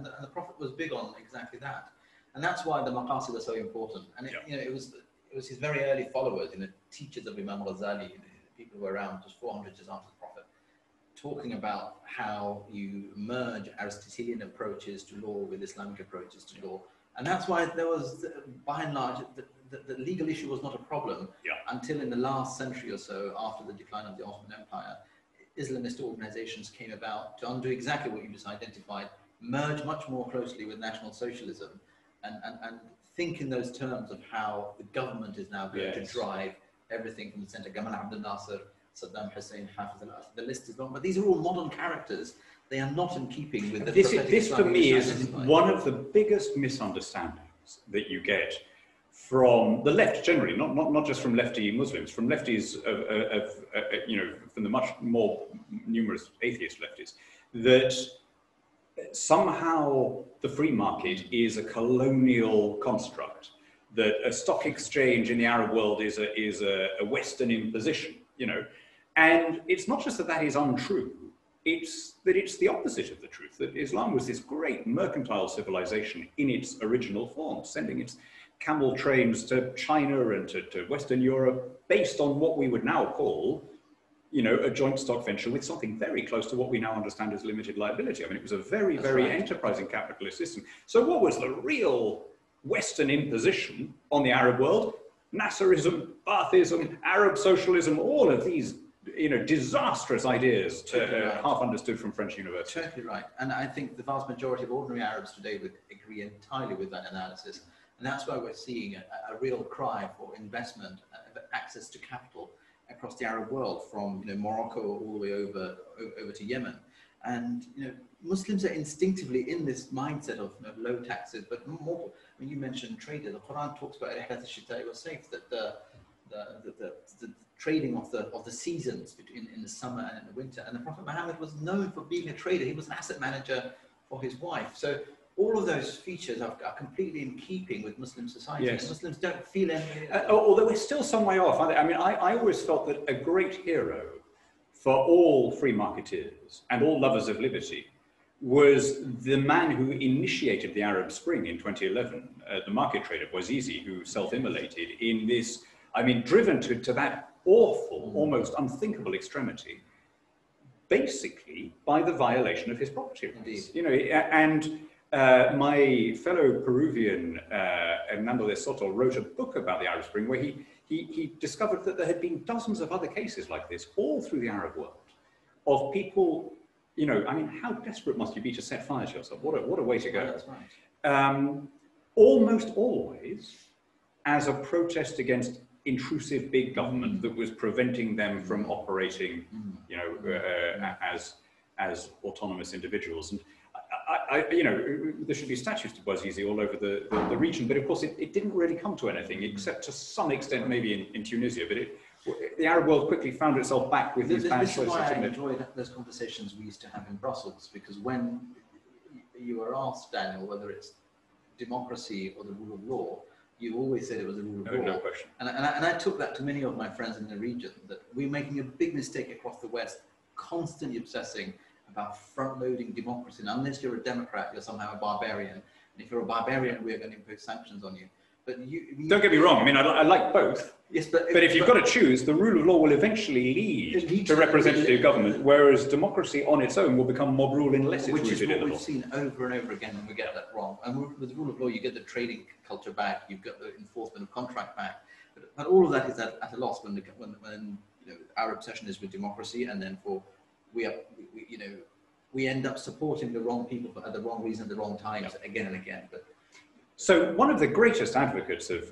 and the Prophet was big on exactly that. And that's why the maqasid are so important. And it was his very early followers, teachers of Imam Ghazali, people who were around just 400 years after the Prophet, talking about how you merge Aristotelian approaches to law with Islamic approaches to law. And that's why there was, by and large, the legal issue was not a problem until in the last century or so, after the decline of the Ottoman Empire, Islamist organizations came about to undo exactly what you just identified, merge much more closely with National Socialism, and think in those terms of how the government is now going to drive everything from the center. Gamal Abdel Nasser, Saddam Hussein, Hafiz al-Assad, the list is long, but these are all modern characters. They are not in keeping with the This for me is one of the biggest misunderstandings that you get from the left generally, not just from lefty Muslims, from lefties from the much more numerous atheist lefties, that somehow the free market is a colonial construct, that a stock exchange in the Arab world is a Western imposition, and it's not just that is untrue. It's that it's the opposite of the truth, that Islam was this great mercantile civilization in its original form, sending its camel trains to China and to Western Europe based on what we would now call, a joint stock venture with something very close to what we now understand as limited liability. I mean, it was a very, very enterprising capitalist system. So what was the real Western imposition on the Arab world? Nasserism, Baathism, Arab socialism, all of these disastrous ideas half understood from French universities. Totally right. And I think the vast majority of ordinary Arabs today would agree entirely with that analysis. And that's why we're seeing a real cry for investment, access to capital across the Arab world, from Morocco all the way over to Yemen. And Muslims are instinctively in this mindset of low taxes, but more. When you mentioned trader, the Quran talks about that the trading of the seasons in the summer and in the winter. And the Prophet Muhammad was known for being a trader. He was an asset manager for his wife. So all of those features are completely in keeping with Muslim society. Yes. And Muslims don't feel any... although we're still some way off. I always felt that a great hero for all free marketeers and all lovers of liberty was the man who initiated the Arab Spring in 2011, the market trader Bouazizi, who self-immolated in this, driven to that awful, almost unthinkable extremity, basically by the violation of his property rights. My fellow Peruvian, Hernando de Soto, wrote a book about the Arab Spring where he discovered that there had been dozens of other cases like this all through the Arab world of people, how desperate must you be to set fire to yourself? What a way to go. That's right. Almost always as a protest against intrusive big government that was preventing them from operating, as autonomous individuals. And there should be statues to Bouazizi all over the region, but of course it didn't really come to anything, except to some extent maybe in Tunisia. But the Arab world quickly found itself back with these bad choices. This is why I enjoyed those conversations we used to have in Brussels, because when you were asked, Daniel, whether it's democracy or the rule of law, you always said it was the rule of law. No question. And I took that to many of my friends in the region, that we're making a big mistake across the West, constantly obsessing about front-loading democracy. And unless you're a Democrat, you're somehow a barbarian. And if you're a barbarian, we're going to impose sanctions on you. But don't get me wrong. I like both. Yes, but if you've got to choose, the rule of law will eventually lead to representative government, whereas democracy on its own will become mob rule unless it's rooted in the law. Which is what we've seen over and over again, and we get that wrong. And with the rule of law, you get the trading culture back, you've got the enforcement of contract back, but all of that is at a loss when our obsession is with democracy, and then we end up supporting the wrong people for the wrong reason at the wrong times again and again. So one of the greatest advocates of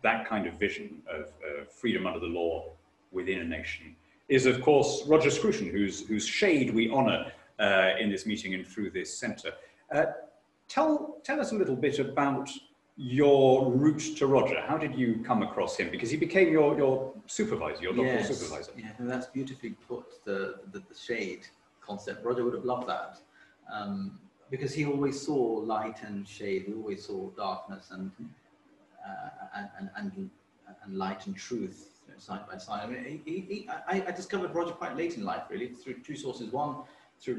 that kind of vision of freedom under the law within a nation is, of course, Roger Scruton, whose shade we honour in this meeting and through this centre. Tell us a little bit about your route to Roger. How did you come across him? Because he became your supervisor, your doctoral supervisor. Yeah, and that's beautifully put, the shade concept. Roger would have loved that. Because he always saw light and shade. He always saw darkness and light and truth, side by side. I discovered Roger quite late in life, really, through two sources. One, through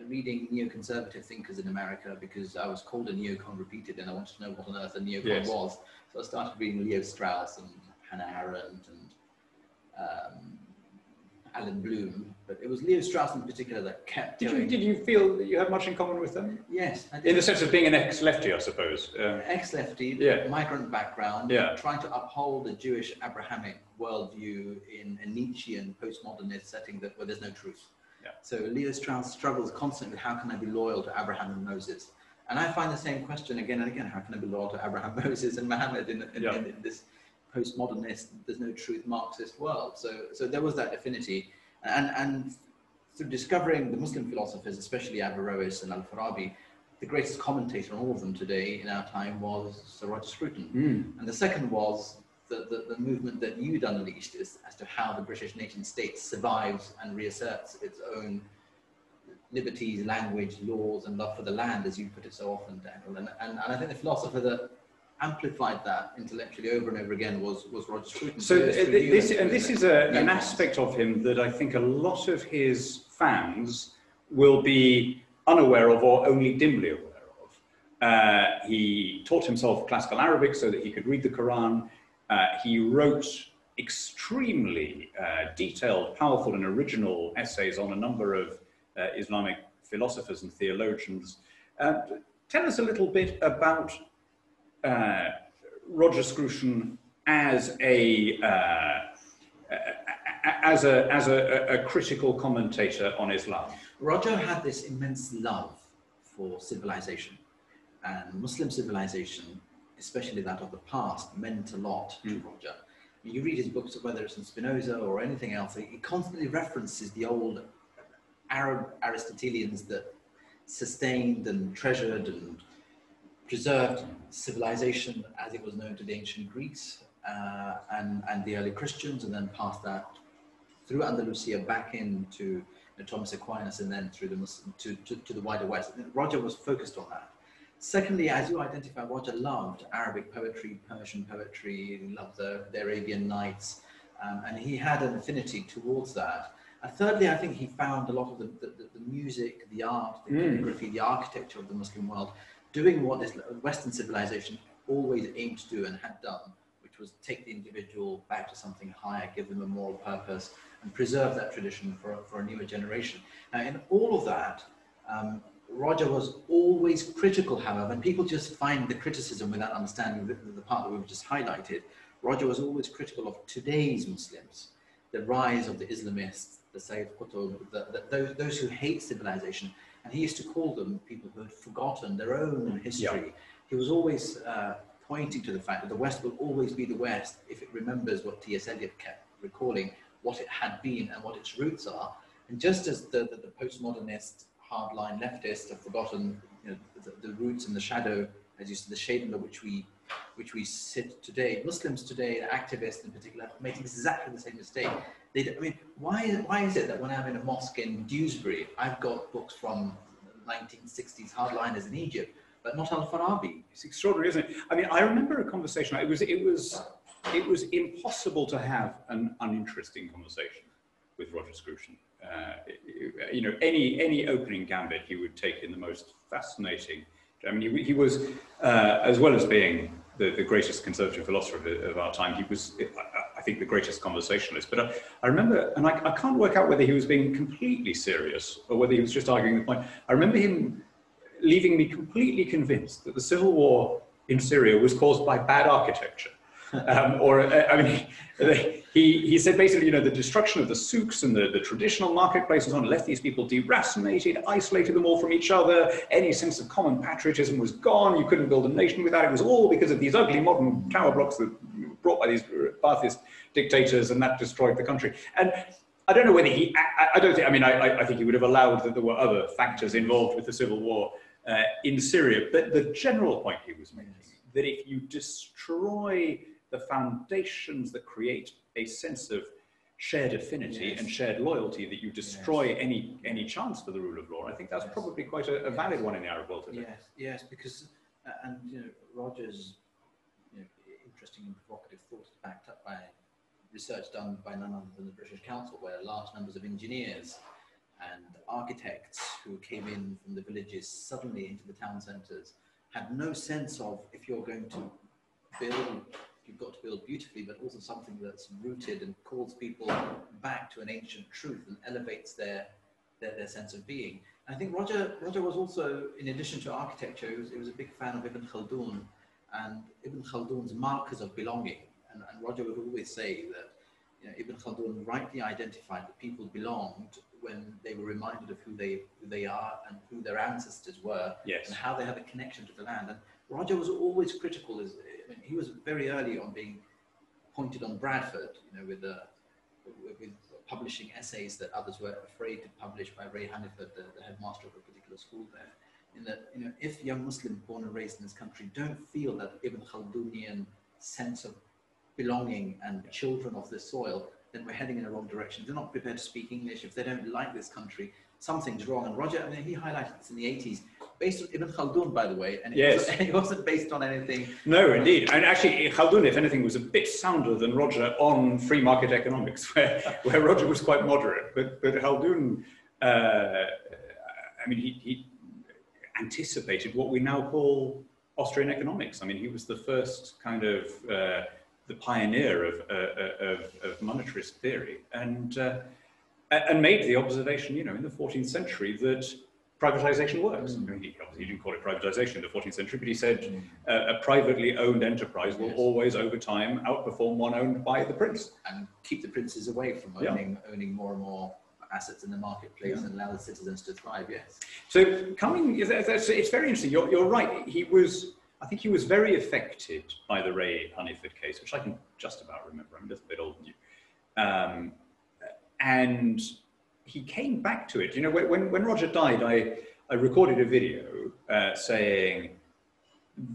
reading neoconservative thinkers in America, because I was called a neocon repeated and I wanted to know what on earth a neocon was. So I started reading Leo Strauss and Hannah Arendt and Alan Bloom, but it was Leo Strauss in particular that kept Did you feel that you had much in common with them? Yes. I did. In the sense of being an ex-lefty, I suppose. Ex-lefty, migrant background, trying to uphold a Jewish Abrahamic worldview in a Nietzschean postmodernist setting where there's no truth. Yeah. So Leo Strauss struggles constantly with how can I be loyal to Abraham and Moses? And I find the same question again and again, how can I be loyal to Abraham, Moses and Muhammad in this postmodernist, there's no truth Marxist world? So there was that affinity. And through discovering the Muslim philosophers, especially Averroes and Al-Farabi, the greatest commentator on all of them today in our time was Sir Roger Scruton. And the second was the movement that you'd unleashed as to how the British nation state survives and reasserts its own liberties, language, laws, and love for the land, as you put it so often, Daniel. And I think the philosopher that amplified that intellectually over and over again was Roger Scruton. So this is an aspect of him that I think a lot of his fans will be unaware of or only dimly aware of. He taught himself classical Arabic so that he could read the Quran. He wrote extremely detailed, powerful and original essays on a number of Islamic philosophers and theologians. Tell us a little bit about Roger Scruton as a critical commentator on Islam. Roger had this immense love for civilization, and Muslim civilization, especially that of the past, meant a lot to Roger. You read his books, whether it's in Spinoza or anything else, he constantly references the old Arab Aristotelians that sustained and treasured and preserved civilization as it was known to the ancient Greeks and the early Christians, and then passed that through Andalusia back into Thomas Aquinas, and then through the Muslim, to the wider West. Roger was focused on that. Secondly, as you identify, Roger loved Arabic poetry, Persian poetry, he loved the Arabian Nights, and he had an affinity towards that. And thirdly, I think he found a lot of the music, the art, the calligraphy, the architecture of the Muslim world doing what this Western civilization always aimed to do and had done, which was take the individual back to something higher, give them a moral purpose, and preserve that tradition for a newer generation. Now, in all of that, Roger was always critical, however, and people just find the criticism without understanding the part that we've just highlighted. Roger was always critical of today's Muslims, the rise of the Islamists, the Sayyid Qutb, those who hate civilization. And he used to call them people who had forgotten their own history. Yeah. He was always pointing to the fact that the West will always be the West if it remembers what T.S. Eliot kept recalling, what it had been and what its roots are. And just as the postmodernist, hardline leftists have forgotten the roots and the shadow, as you said, the shade under which we sit today, Muslims today, activists in particular, make exactly the same mistake. Why is it that when I'm in a mosque in Dewsbury, I've got books from 1960s hardliners in Egypt, but not Al-Farabi? It's extraordinary, isn't it? I mean, I remember a conversation. It was impossible to have an uninteresting conversation with Roger Scruton. Any opening gambit he would take in the most fascinating. I mean, he was, as well as being the greatest conservative philosopher of our time, he was, I think, the greatest conversationalist. But I remember, and I can't work out whether he was being completely serious or whether he was just arguing the point. I remember him leaving me completely convinced that the civil war in Syria was caused by bad architecture. He said basically, the destruction of the souks and the traditional marketplaces on left these people deracinated, isolated them all from each other. Any sense of common patriotism was gone. You couldn't build a nation without it. It was all because of these ugly modern tower blocks that were brought by these Ba'athist dictators, and that destroyed the country. And I don't know whether I think he would have allowed that there were other factors involved with the civil war in Syria. But the general point he was making, that if you destroy the foundations that create a sense of shared affinity and shared loyalty, that you destroy any chance for the rule of law. I think that's probably quite a valid one in the Arab world today. Yes, because Roger's interesting and provocative thoughts backed up by research done by none other than the British Council, where large numbers of engineers and architects who came in from the villages suddenly into the town centres had no sense of, if you're going to build, you've got to build beautifully, but also something that's rooted and calls people back to an ancient truth and elevates their sense of being. And I think Roger was also, in addition to architecture, he was a big fan of Ibn Khaldun and Ibn Khaldun's markers of belonging. And Roger would always say that, you know, Ibn Khaldun rightly identified that people belonged when they were reminded of who they are and who their ancestors were, yes, and how they have a connection to the land. And Roger was always critical. He was very early on being pointed on Bradford, you know, with publishing essays that others were afraid to publish by Ray Hanniford, the headmaster of a particular school there. In that, you know, if young Muslims born and raised in this country don't feel that Ibn Khaldunian sense of belonging and children of this soil, then we're heading in the wrong direction. If they're not prepared to speak English, if they don't like this country, something's wrong. And Roger, I mean, he highlighted this in the 80s, based on Ibn Khaldun, by the way, and it wasn't based on anything. No, indeed. And actually, Khaldun, if anything, was a bit sounder than Roger on free market economics, where Roger was quite moderate. But Khaldun, I mean, he anticipated what we now call Austrian economics. I mean, he was the first kind of the pioneer of monetarist theory, and made the observation, you know, in the 14th century that privatization works. I mean, he didn't call it privatization in the 14th century, but he said a privately owned enterprise will always, over time, outperform one owned by the prince. And keep the princes away from owning more and more assets in the marketplace and allow the citizens to thrive, yes. So it's very interesting. You're right. I think he was very affected by the Ray Hanniford case, which I can just about remember. I'm a little bit older than you. And he came back to it. You know, when Roger died, I recorded a video saying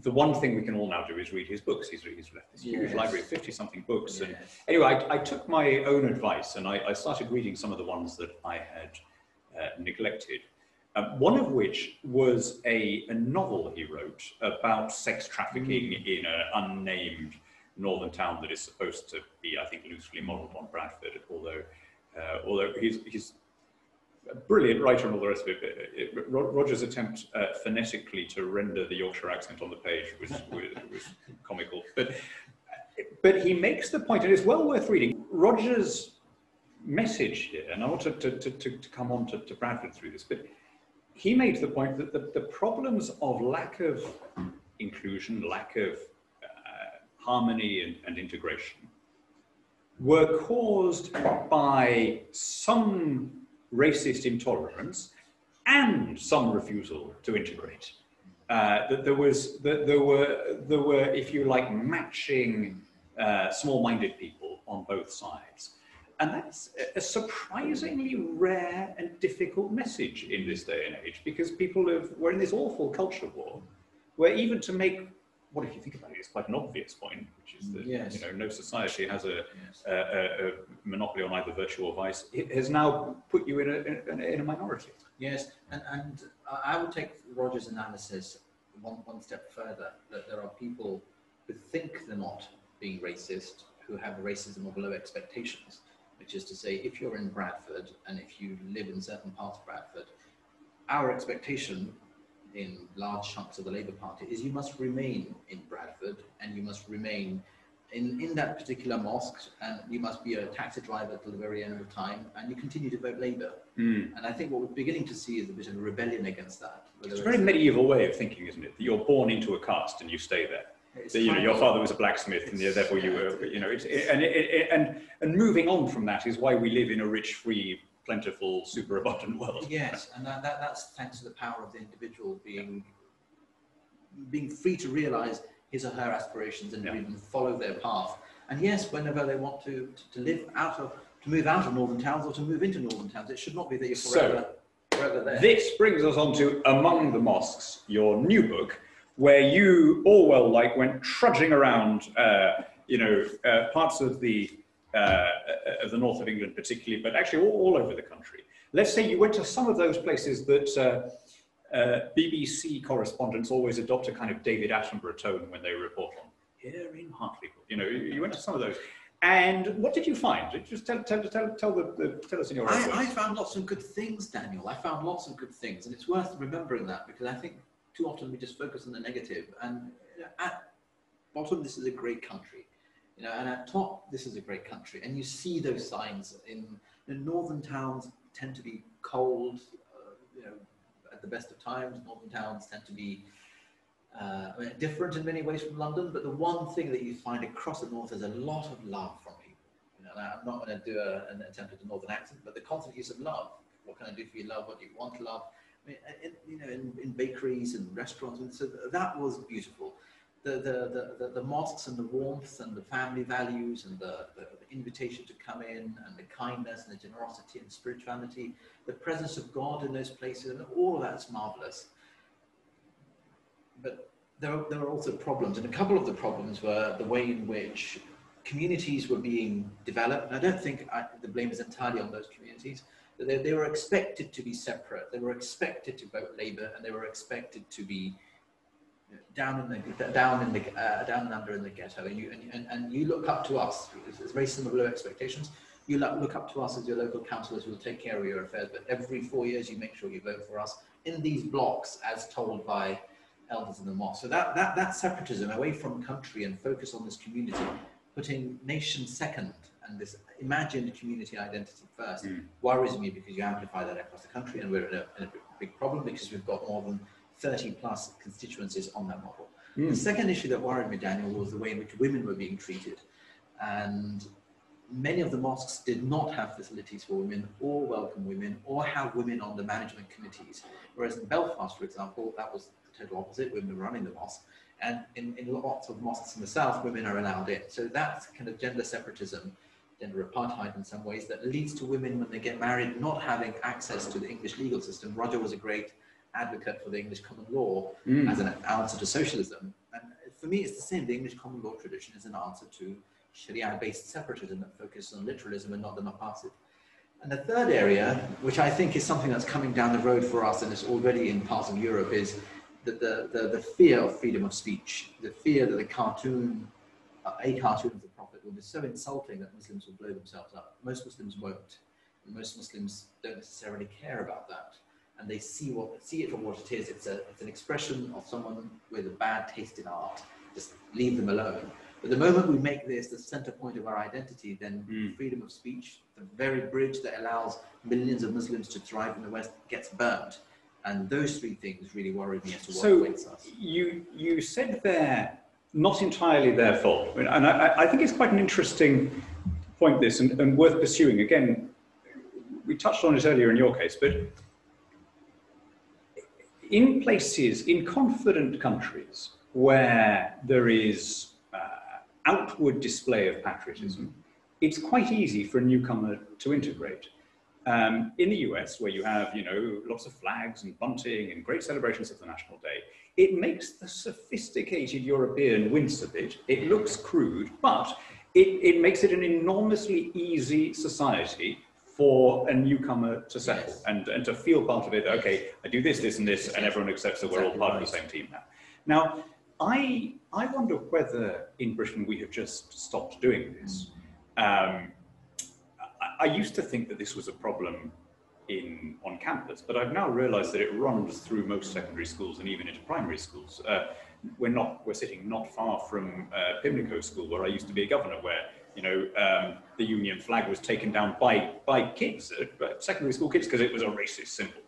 the one thing we can all now do is read his books. He's left this huge library of 50-something books. And anyway, I took my own advice and I started reading some of the ones that I had neglected. One of which was a novel he wrote about sex trafficking in an unnamed northern town that is supposed to be, I think, loosely modelled on Bradford, although he's a brilliant writer and all the rest of it. Roger's attempt phonetically to render the Yorkshire accent on the page was comical. But he makes the point, and it's well worth reading, Roger's message here, and I want to come on to Bradford through this, but he made the point that the problems of lack of inclusion, lack of harmony and integration were caused by some racist intolerance and some refusal to integrate. That there were, if you like, matching small-minded people on both sides. And that's a surprisingly rare and difficult message in this day and age, because we're in this awful culture war, where even to make, what if you think about it, it's quite an obvious point, which is that you know, no society has a monopoly on either virtue or vice. It has now put you in a minority. Yes, and I would take Roger's analysis one step further, that there are people who think they're not being racist, who have racism of low expectations. Which is to say, if you're in Bradford and if you live in certain parts of Bradford, our expectation in large chunks of the Labour Party is you must remain in Bradford and you must remain in that particular mosque, and you must be a taxi driver till the very end of time, and you continue to vote Labour. And I think what we're beginning to see is a bit of a rebellion against that. It's a very medieval way of thinking, isn't it? That you're born into a caste and you stay there. So, you know, your father was a blacksmith, and therefore you were, you know, and moving on from that is why we live in a rich, free, plentiful, super abundant world. Yes, and that's thanks to the power of the individual being free to realise his or her aspirations and even follow their path. And yes, whenever they want to move out of northern towns or to move into northern towns, it should not be that you're forever there. This brings us on to Among the Mosques, your new book, where you all went trudging around, parts of the north of England particularly, but actually all over the country. Let's say you went to some of those places that BBC correspondents always adopt a kind of David Attenborough tone when they report on. Here in Hartlepool, you know, you went to some of those. And what did you find? Just tell us in your own words. I found lots of good things, Daniel. I found lots of good things, and it's worth remembering that, because I think too often we just focus on the negative. And at bottom, this is a great country, and at top, this is a great country. And you see those signs in northern towns tend to be cold, at the best of times. Northern towns tend to be different in many ways from London, but the one thing that you find across the north is a lot of love from people. I'm not going to do an attempt at a northern accent, but the constant use of love. What can I do for you, love? What do you want, love? I mean, in bakeries and restaurants, and so that was beautiful. The mosques and the warmth and the family values and the invitation to come in and the kindness and the generosity and spirituality, the presence of God in those places, and all of that's marvelous. But there are also problems, and a couple of the problems were the way in which communities were being developed. And I don't think the blame is entirely on those communities. They were expected to be separate. They were expected to vote Labour, and they were expected to be down and under in the ghetto. And you look up to us. It's very similar expectations. You look up to us as your local councillors who will take care of your affairs. But every 4 years, you make sure you vote for us in these blocks, as told by elders in the mosque. So that separatism away from country and focus on this community, putting nation second and this imagined community identity first, worries me, because you amplify that across the country, and we're in a big problem because we've got more than 30 plus constituencies on that model. The second issue that worried me, Daniel, was the way in which women were being treated. And many of the mosques did not have facilities for women or welcome women or have women on the management committees. Whereas in Belfast, for example, that was the total opposite. Women were running the mosque. And in lots of mosques in the south, women are allowed in. So that's kind of gender separatism, gender apartheid in some ways, that leads to women, when they get married, not having access to the English legal system. Roger was a great advocate for the English common law as an answer to socialism. And for me, it's the same. The English common law tradition is an answer to Sharia-based separatism that focuses on literalism and not the maqasid. And the third area, which I think is something that's coming down the road for us, and it's already in parts of Europe, is that the fear of freedom of speech, the fear that a cartoon of the Prophet will be so insulting that Muslims will blow themselves up. Most Muslims won't. And most Muslims don't necessarily care about that. And they see it for what it is. It's an expression of someone with a bad taste in art. Just leave them alone. But the moment we make this the center point of our identity, then freedom of speech, the very bridge that allows millions of Muslims to thrive in the West, gets burnt. And those three things really worried me as to what awaits us. You said they're not entirely their fault. And I think it's quite an interesting point, this, and worth pursuing. Again, we touched on it earlier in your case, but in places, in confident countries where there is outward display of patriotism, it's quite easy for a newcomer to integrate. In the US, where you have, lots of flags and bunting and great celebrations of the National Day, it makes the sophisticated European wince a bit. It looks crude, but it makes it an enormously easy society for a newcomer to settle and to feel part of it. Okay, I do this, this, and this, and everyone accepts that we're all part of the same team now. Now, I wonder whether in Britain we have just stopped doing this. I used to think that this was a problem on campus, but I've now realized that it runs through most secondary schools and even into primary schools. We're sitting not far from Pimlico School, where I used to be a governor, where the Union flag was taken down by kids, secondary school kids, because it was a racist symbol.